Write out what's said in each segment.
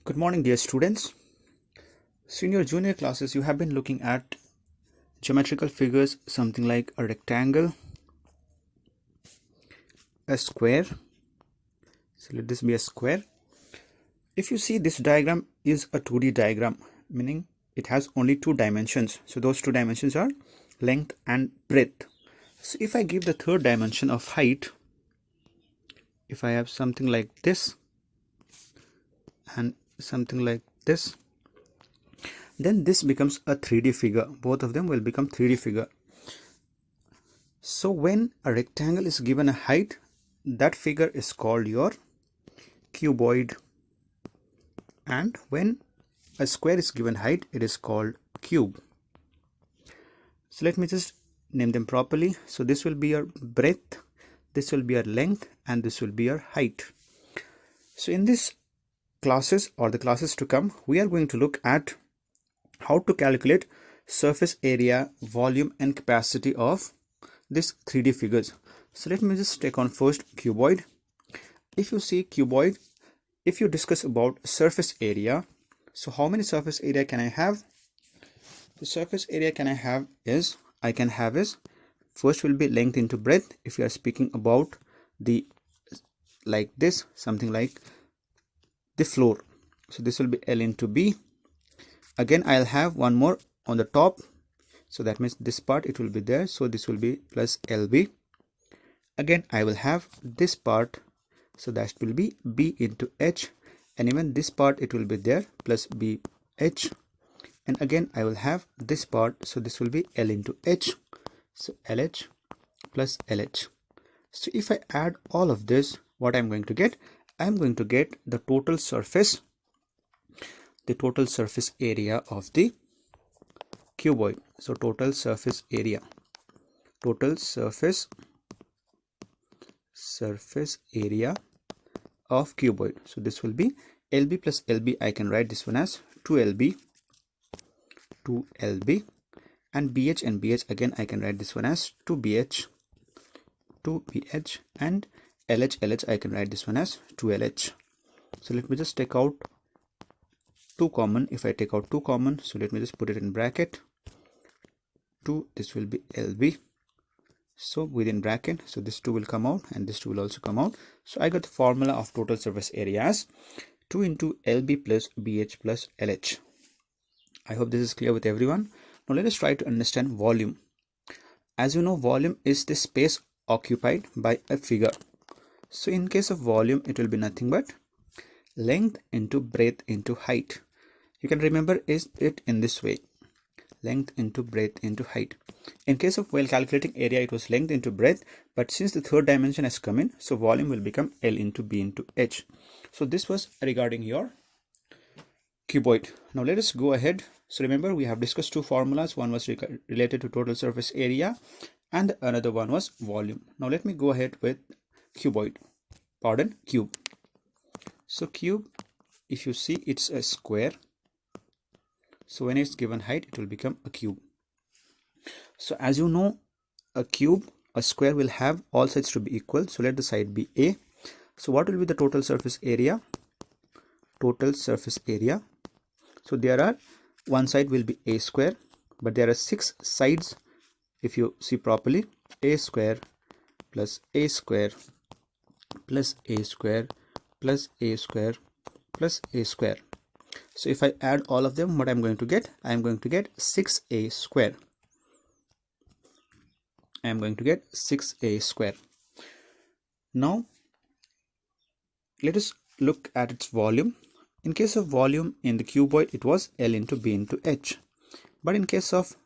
Good morning, dear students. So in your junior classes, you have been looking at geometrical figures, something like a rectangle, a square. So let this be a square. If you see, this diagram is a 2D diagram, meaning it has only two dimensions. So those two dimensions are length and breadth. So if I give the third dimension of height, if I have something like this and something like this, then this becomes a 3D figure. Both of them will become 3D figure. So when a rectangle is given a height, that figure is called your cuboid, and when a square is given height, it is called cube. So let me just name them properly. So this will be your breadth, this will be your length, and this will be your height. So in this classes or the classes to come, we are going to look at how to calculate surface area, volume, and capacity of these 3D figures. So let me just take on first cuboid. If you see cuboid, if you discuss about surface area, so how many surface area can I have? The surface area I can have is first will be length into breadth. If you are speaking about the like this, something like the floor, so this will be L into B. Again, I'll have one more on the top, so that means this part it will be there, so this will be plus LB. Again, I will have this part, so that will be B into H, and even this part it will be there plus BH. And again, I will have this part, so this will be L into H, so LH plus LH. So if I add all of this, what I'm going to get? I'm going to get the total surface area of the cuboid. So total surface area of cuboid. So this will be LB plus LB. I can write this one as 2LB, and BH and BH, again I can write this one as 2BH, and LH I can write this one as 2LH. So let me just take out 2 common. If I take out 2 common, so let me just put it in bracket 2, this will be LB, so within bracket, so this 2 will come out and this 2 will also come out. So I got the formula of total surface area as 2 into LB plus BH plus LH. I hope this is clear with everyone. Now let us try to understand volume. As you know, volume is the space occupied by a figure. So in case of volume, it will be nothing but length into breadth into height. You can remember it in this way: length into breadth into height. In case of while calculating area, it was length into breadth, but since the third dimension has come in, so volume will become L into B into H. So this was regarding your cuboid. Now let us go ahead. So remember, we have discussed two formulas. One was related to total surface area and another one was volume. Now let me go ahead with cube. So cube, if you see, it's a square. So when it's given height, it will become a cube. So as you know, a square will have all sides to be equal. So let the side be A. So what will be the total surface area? So there are, one side will be A square, but there are 6 sides. If you see properly, A square plus A square plus A square plus A square plus A square. So if I add all of them, what I'm going to get? I'm going to get 6A square. Now let us look at its volume. In case of volume in the cuboid, it was L into B into H, but in case of,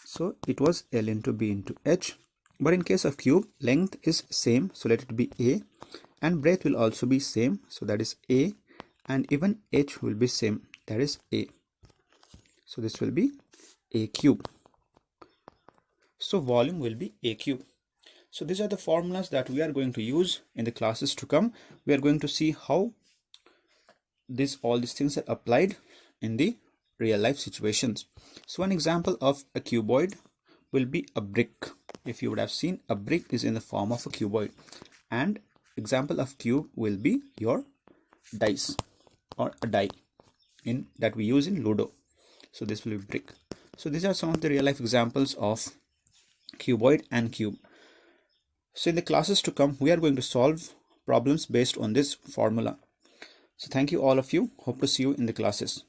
so it was L into B into H, but in case of cube, length is same, so let it be A, and breadth will also be same, so that is A, and even H will be same, that is A. So this will be A cube. So volume will be A cube. So these are the formulas that we are going to use in the classes to come. We are going to see how all these things are applied in the real life situations. So one example of a cuboid will be a brick. If you would have seen, a brick is in the form of a cuboid, and example of cube will be your dice. or a die in that we use in Ludo. So this will be brick. So these are some of the real life examples of cuboid and cube. So in the classes to come, we are going to solve problems based on this formula. So thank you all of you. Hope to see you in the classes.